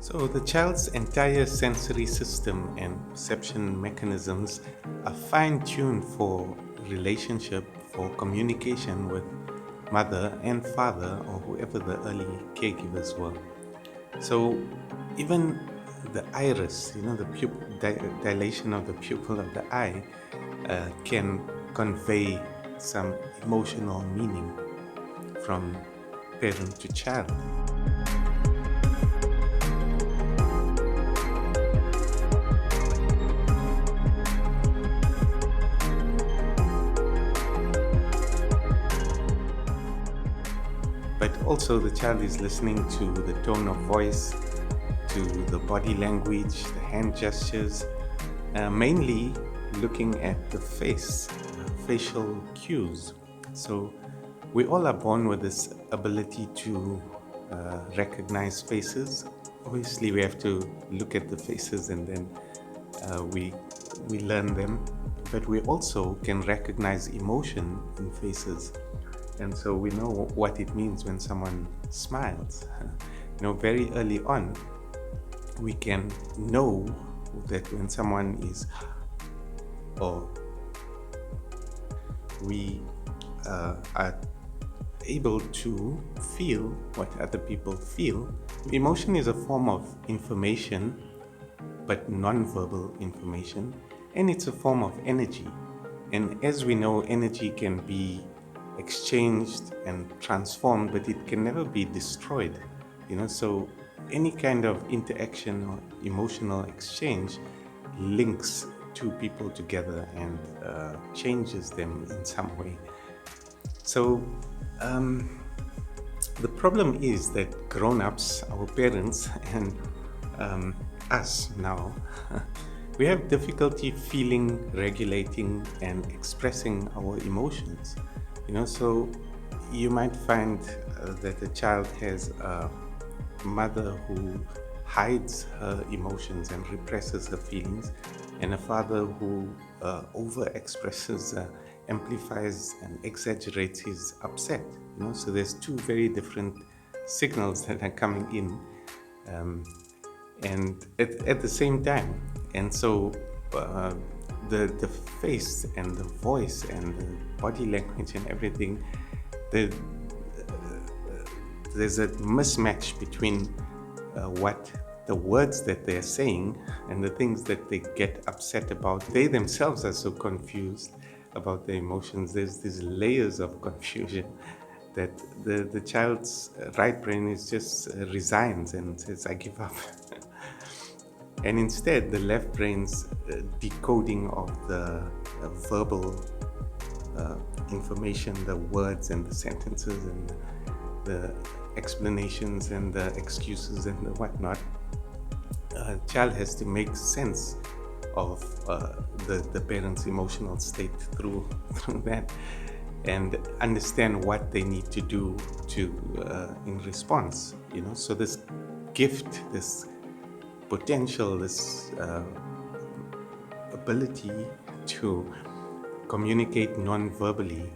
So, the child's entire sensory system and perception mechanisms are fine tuned for relationship, for communication with mother and father, or whoever the early caregivers were. So, even the iris, the dilation of the pupil of the eye, can convey some emotional meaning from parent to child. But also, the child is listening to the tone of voice, to the body language, the hand gestures, mainly looking at the face, facial cues. So, we all are born with this ability to recognize faces. Obviously, we have to look at the faces and then we learn them. But we also can recognize emotion in faces, and so we know what it means when someone smiles. Very early on, we can know that when someone is, or we are able to feel what other people feel. Emotion is a form of information, but non-verbal information, and it's a form of energy. And as we know, energy can be exchanged and transformed, but it can never be destroyed. So any kind of interaction or emotional exchange links two people together and changes them in some way. So the problem is that grown-ups, our parents, and us now, we have difficulty feeling, regulating, and expressing our emotions. So you might find that a child has a mother who hides her emotions and represses her feelings, and a father who over-expresses, amplifies, and exaggerates his upset. So there's two very different signals that are coming in, and at the same time. And so the face and the voice and the body language and everything, there's a mismatch between what the words that they're saying and the things that they get upset about. They themselves are so confused about their emotions. There's these layers of confusion that the child's right brain is just resigns and says, I give up. And instead, the left brain's decoding of the verbal information, the words and the sentences and the explanations and the excuses and the whatnot, child has to make sense of the parent's emotional state through that, and understand what they need to do to in response. So this gift, this potential, this ability to communicate non-verbally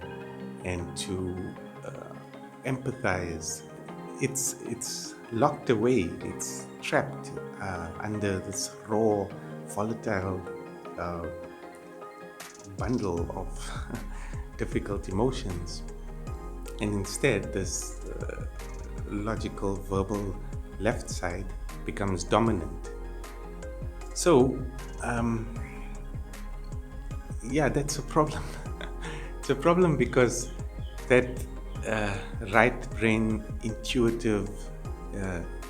and to empathize, it's locked away, it's trapped under this raw, volatile bundle of difficult emotions. And instead, this logical, verbal left side becomes dominant. So, that's a problem. It's a problem because that right brain intuitive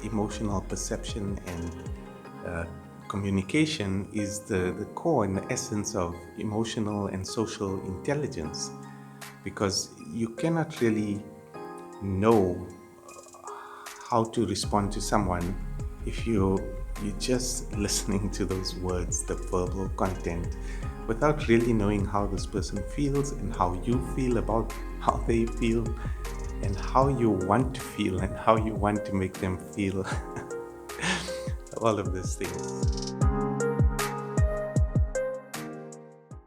emotional perception and communication is the core and the essence of emotional and social intelligence, because you cannot really know how to respond to someone if you're just listening to those words, the verbal content, without really knowing how this person feels and how you feel about how they feel and how you want to feel and how you want to make them feel. All of these things.